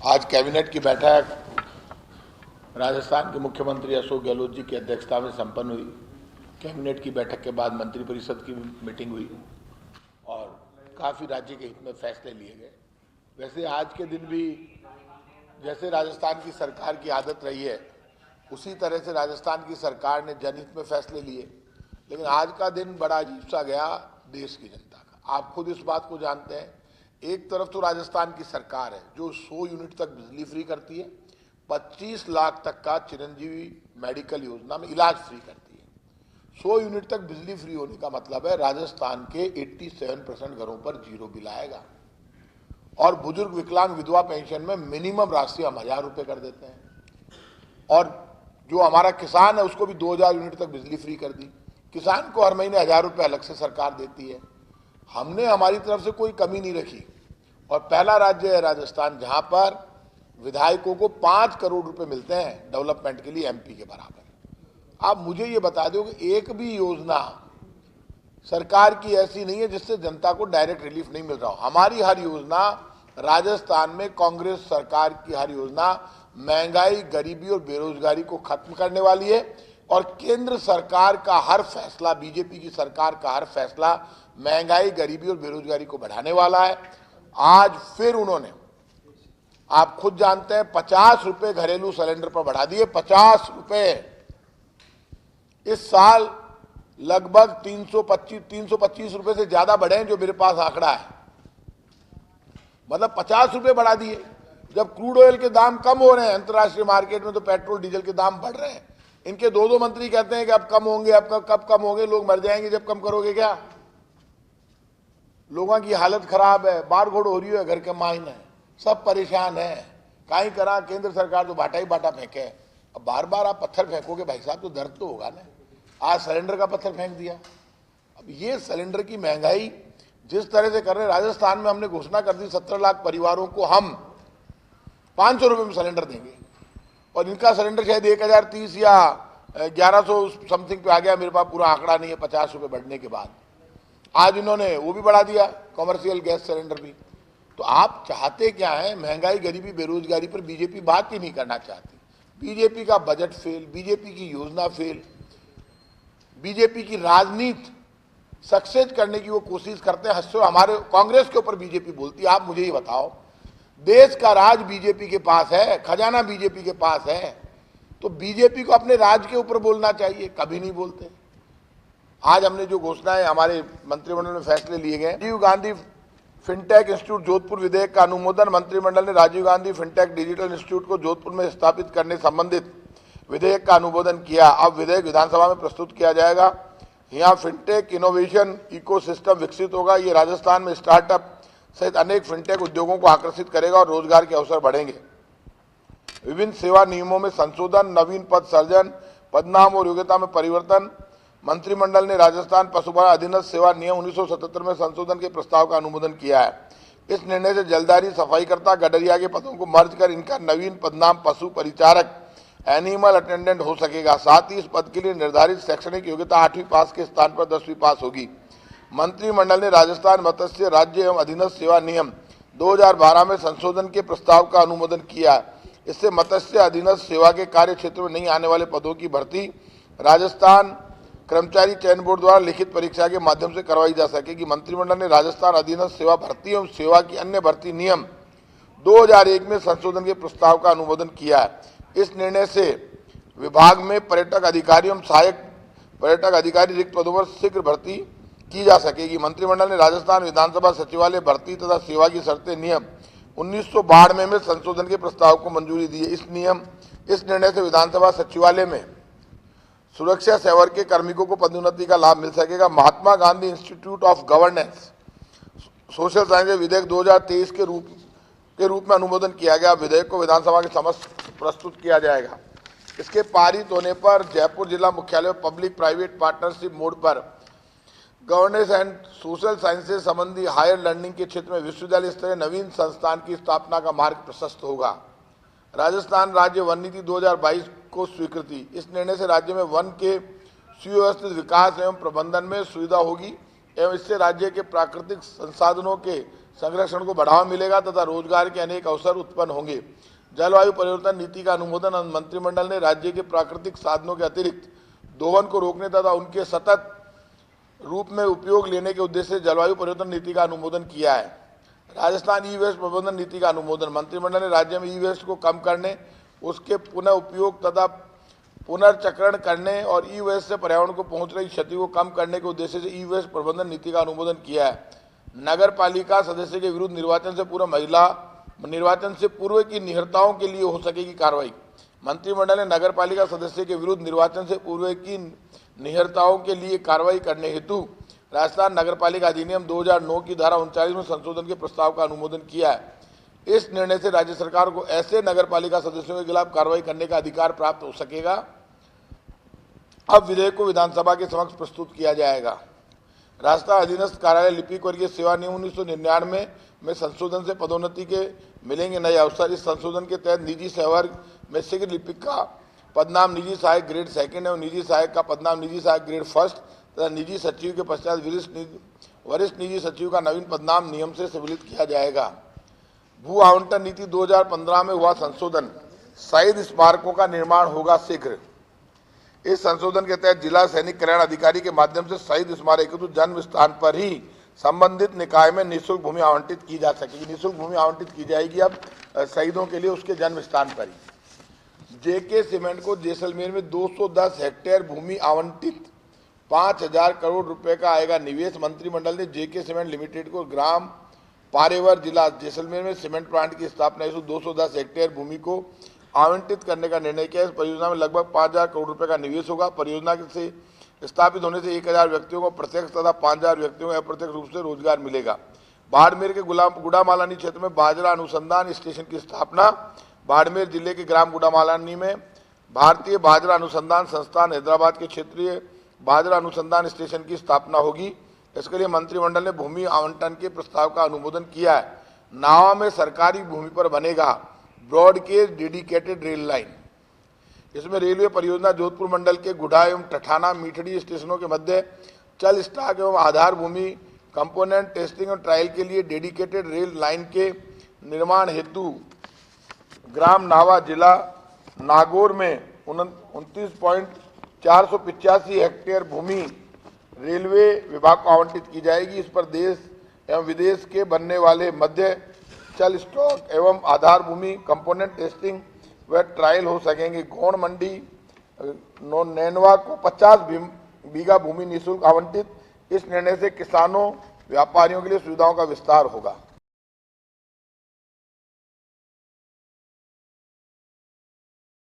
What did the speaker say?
आज कैबिनेट की बैठक राजस्थान के मुख्यमंत्री अशोक गहलोत जी की अध्यक्षता में संपन्न हुई। कैबिनेट की बैठक के बाद मंत्रिपरिषद की मीटिंग हुई और काफ़ी राज्य के हित में फैसले लिए गए। वैसे आज के दिन भी जैसे राजस्थान की सरकार की आदत रही है, उसी तरह से राजस्थान की सरकार ने जनहित में फैसले लिए, लेकिन आज का दिन बड़ा अजीब सा गया देश की जनता का। आप खुद इस बात को जानते हैं, एक तरफ तो राजस्थान की सरकार है जो 100 यूनिट तक बिजली फ्री करती है, 25 लाख तक का चिरंजीवी मेडिकल योजना में इलाज फ्री करती है। 100 यूनिट तक बिजली फ्री होने का मतलब है राजस्थान के 87% घरों पर जीरो बिल आएगा और बुजुर्ग विकलांग विधवा पेंशन में मिनिमम राशि हम 1000 रुपये कर देते हैं और जो हमारा किसान है उसको भी 2000 यूनिट तक बिजली फ्री कर दी। किसान को हर महीने 1000 रुपये अलग से सरकार देती है। हमने हमारी तरफ से कोई कमी नहीं रखी और पहला राज्य है राजस्थान जहां पर विधायकों को 5 करोड़ रुपए मिलते हैं डेवलपमेंट के लिए, एमपी के बराबर। आप मुझे ये बता दो कि एक भी योजना सरकार की ऐसी नहीं है जिससे जनता को डायरेक्ट रिलीफ नहीं मिल रहा हो। हमारी हर योजना, राजस्थान में कांग्रेस सरकार की हर योजना महंगाई, गरीबी और बेरोजगारी को खत्म करने वाली है और केंद्र सरकार का हर फैसला, बीजेपी की सरकार का हर फैसला महंगाई, गरीबी और बेरोजगारी को बढ़ाने वाला है। आज फिर उन्होंने, आप खुद जानते हैं, 50 रुपए घरेलू सिलेंडर पर बढ़ा दिए। 50 रुपए इस साल लगभग 325 रुपए से ज्यादा बढ़े हैं, जो मेरे पास आंकड़ा है। मतलब 50 रुपए बढ़ा दिए। जब क्रूड ऑयल के दाम कम हो रहे हैं अंतर्राष्ट्रीय मार्केट में, तो पेट्रोल डीजल के दाम बढ़ रहे हैं। इनके दो मंत्री कहते हैं कि अब कम होंगे, अब कब कम होंगे, लोग मर जाएंगे जब कम करोगे क्या। लोगों की हालत खराब है, बाढ़ घोड़ हो रही है, घर के मायने है, सब परेशान है। काई करा, केंद्र सरकार तो बाटा ही बाटा फेंके। अब बार बार आप पत्थर फेंकोगे भाई साहब तो दर्द तो होगा ना। आज सिलेंडर का पत्थर फेंक दिया। अब ये सिलेंडर की महंगाई जिस तरह से कर रहे हैं, राजस्थान में हमने घोषणा कर दी 17 लाख परिवारों को हम 500 रुपए में सिलेंडर देंगे और इनका सिलेंडर शायद 1030 या 1100 समथिंग पे आ गया। मेरे पास पूरा आंकड़ा नहीं है 50 रुपए बढ़ने के बाद। आज इन्होंने वो भी बढ़ा दिया, कमर्शियल गैस सिलेंडर भी। तो आप चाहते क्या है? महंगाई, गरीबी, बेरोजगारी पर बीजेपी बात ही नहीं करना चाहती। बीजेपी का बजट फेल, बीजेपी की योजना फेल, बीजेपी की राजनीति सक्सेस करने की वो कोशिश करते हैं। हंसो हमारे कांग्रेस के ऊपर बीजेपी बोलती है। आप मुझे ये बताओ, देश का राज बीजेपी के पास है, खजाना बीजेपी के पास है, तो बीजेपी को अपने राज के ऊपर बोलना चाहिए, कभी नहीं बोलते। आज हमने जो घोषणाएं, हमारे मंत्रिमंडल में फैसले लिए गए, राजीव गांधी फिनटेक इंस्टीट्यूट जोधपुर विधेयक का अनुमोदन। मंत्रिमंडल ने Rajiv Gandhi fintech digital institute को जोधपुर में स्थापित करने संबंधित विधेयक का अनुमोदन किया। अब विधेयक विधानसभा में प्रस्तुत किया जाएगा। यहाँ फिनटेक इनोवेशन इकोसिस्टम विकसित होगा। ये राजस्थान में स्टार्टअप सहित अनेक फिनटेक उद्योगों को आकर्षित करेगा और रोजगार के अवसर बढ़ेंगे। विभिन्न सेवा नियमों में संशोधन, नवीन पद सृजन, पदनाम और योग्यता में परिवर्तन। मंत्रिमंडल ने राजस्थान पशुपालन अधीनस्थ सेवा नियम 1977 में संशोधन के प्रस्ताव का अनुमोदन किया है। इस निर्णय से जलदारी, सफाईकर्ता, गडरिया के पदों को मर्ज कर इनका नवीन पदनाम पशु परिचारक, एनिमल अटेंडेंट हो सकेगा। साथ ही इस पद के लिए निर्धारित शैक्षणिक योग्यता 8वीं पास के स्थान पर 10वीं पास होगी। मंत्रिमंडल ने राजस्थान मत्स्य राज्य एवं अधीनस्थ सेवा नियम 2012 में संशोधन के प्रस्ताव का अनुमोदन किया। इससे मत्स्य अधीनस्थ सेवा के कार्य क्षेत्र में नहीं आने वाले पदों की भर्ती राजस्थान कर्मचारी चयन बोर्ड द्वारा लिखित परीक्षा के माध्यम से करवाई जा सकेगी। मंत्रिमंडल ने राजस्थान अधीनस्थ सेवा भर्ती एवं सेवा की अन्य भर्ती नियम 2001 में संशोधन के प्रस्ताव का अनुमोदन किया है। इस निर्णय से विभाग में पर्यटक अधिकारी एवं सहायक पर्यटक अधिकारी रिक्त पदों पर शीघ्र भर्ती की जा सकेगी। मंत्रिमंडल ने राजस्थान विधानसभा सचिवालय भर्ती तथा सेवा की शर्तें नियम 1992 में संशोधन के प्रस्ताव को मंजूरी दी है। इस निर्णय से विधानसभा सचिवालय में सुरक्षा सेवा के कार्मिकों को पदोन्नति का लाभ मिल सकेगा। Mahatma Gandhi institute of governance social science विधेयक 2023 के रूप में अनुमोदन किया गया। विधेयक को विधानसभा के समक्ष प्रस्तुत किया जाएगा। इसके पारित होने पर जयपुर जिला मुख्यालय पब्लिक प्राइवेट पार्टनरशिप मोड पर गवर्नेंस एंड सोशल साइंसेज संबंधी हायर लर्निंग के क्षेत्र में विश्वविद्यालय स्तरीय नवीन संस्थान की स्थापना का मार्ग प्रशस्त होगा। राजस्थान राज्य वन नीति 2022 को स्वीकृति। इस निर्णय से राज्य में वन के सुव्यवस्थित विकास एवं प्रबंधन में सुविधा होगी एवं इससे राज्य के प्राकृतिक संसाधनों के संरक्षण को बढ़ावा मिलेगा तथा रोजगार के अनेक अवसर उत्पन्न होंगे। जलवायु परिवर्तन नीति का अनुमोदन मंत्रिमंडल ने राज्य के प्राकृतिक साधनों के अतिरिक्त दोहन को रोकने तथा उनके सतत रूप में उपयोग लेने के उद्देश्य से जलवायु परिवर्तन नीति का अनुमोदन किया है। राजस्थान ई वेस्ट प्रबंधन नीति का अनुमोदन। मंत्रिमंडल ने राज्य में ई वेस्ट को कम करने, उसके पुनः उपयोग तथा पुनर्चक्रण करने और ई वेस्ट से पर्यावरण को पहुंच रही क्षति को कम करने के उद्देश्य से ई वेस्ट प्रबंधन नीति का अनुमोदन किया है। नगर पालिका सदस्य के विरुद्ध निर्वाचन से पूर्व की निहरताओं के लिए हो सकेगी कार्रवाई। मंत्रिमंडल ने नगर पालिका सदस्य के विरुद्ध निर्वाचन से पूर्व की निहरताओं के लिए कार्रवाई करने हेतु राजस्थान नगर पालिका अधिनियम 2009 की धारा 39 में संशोधन के प्रस्ताव का अनुमोदन किया है। इस निर्णय से राज्य सरकार को ऐसे नगर पालिका सदस्यों के खिलाफ कार्रवाई करने का अधिकार प्राप्त हो सकेगा। अब विधेयक को विधानसभा के समक्ष प्रस्तुत किया जाएगा। राजस्थान अधीनस्थ कार्यालय लिपिक वर्गीय सेवा नियम 1999 में संशोधन से पदोन्नति के मिलेंगे नए अवसर। इस संशोधन के तहत निजी सहवर्ग में शीघ्र लिपिक का पदनाम निजी सहायक ग्रेड 2 एवं निजी सहायक का पदनाम निजी सहायक ग्रेड 1 तथा निजी सचिव के पश्चात वरिष्ठ निजी सचिव का नवीन पदनाम नियम से सम्मिलित किया जाएगा। भू आवंटन नीति 2015 में हुआ संशोधन। शहीद स्मारकों का निर्माण होगा शीघ्र। इस संशोधन के तहत जिला सैनिक कल्याण अधिकारी के माध्यम से शहीद स्मारक हेतु जन्म स्थान पर ही संबंधित निकाय में निःशुल्क भूमि आवंटित की जा सकेगी। निःशुल्क भूमि आवंटित की जाएगी अब शहीदों के लिए उसके जन्म स्थान पर ही। जेके सीमेंट को जैसलमेर में 210 हेक्टेयर भूमि आवंटित, 5000 करोड़ रुपए का आएगा निवेश। मंत्रिमंडल ने जेके सीमेंट लिमिटेड को ग्राम पारेवर जिला जैसलमेर में सीमेंट प्लांट की स्थापना हेतु 210 हेक्टेयर भूमि को आवंटित करने का निर्णय किया। इस परियोजना में लगभग 5000 करोड़ रुपए का निवेश होगा। परियोजना से स्थापित होने से 1000 व्यक्तियों को प्रत्यक्ष तथा 5000 व्यक्तियों को अप्रत्यक्ष रूप से रोजगार मिलेगा। बाड़मेर के गुड़ामालानी क्षेत्र में बाजरा अनुसंधान स्टेशन की स्थापना। बाड़मेर जिले के ग्राम गुड़ामालानी में भारतीय बाजरा अनुसंधान संस्थान हैदराबाद के क्षेत्रीय बाजरा अनुसंधान स्टेशन की स्थापना होगी। इसके लिए मंत्रिमंडल ने भूमि आवंटन के प्रस्ताव का अनुमोदन किया है। नावा में सरकारी भूमि पर बनेगा ब्रॉडगेज डेडिकेटेड रेल लाइन। इसमें रेलवे परियोजना जोधपुर मंडल के गुढ़ा एवं टठाना मीठड़ी स्टेशनों के मध्य चल स्टॉक एवं आधार भूमि कंपोनेंट टेस्टिंग और ट्रायल के लिए डेडिकेटेड रेल लाइन के निर्माण हेतु ग्राम नावा जिला नागौर में 29.485 हेक्टेयर भूमि रेलवे विभाग को आवंटित की जाएगी। इस पर देश एवं विदेश के बनने वाले मध्य चल स्टॉक एवं आधार भूमि कंपोनेंट टेस्टिंग व ट्रायल हो सकेंगे। गौड़ मंडी नैनवा को 50 बीघा भूमि निःशुल्क आवंटित। इस निर्णय से किसानों व्यापारियों के लिए सुविधाओं का विस्तार होगा।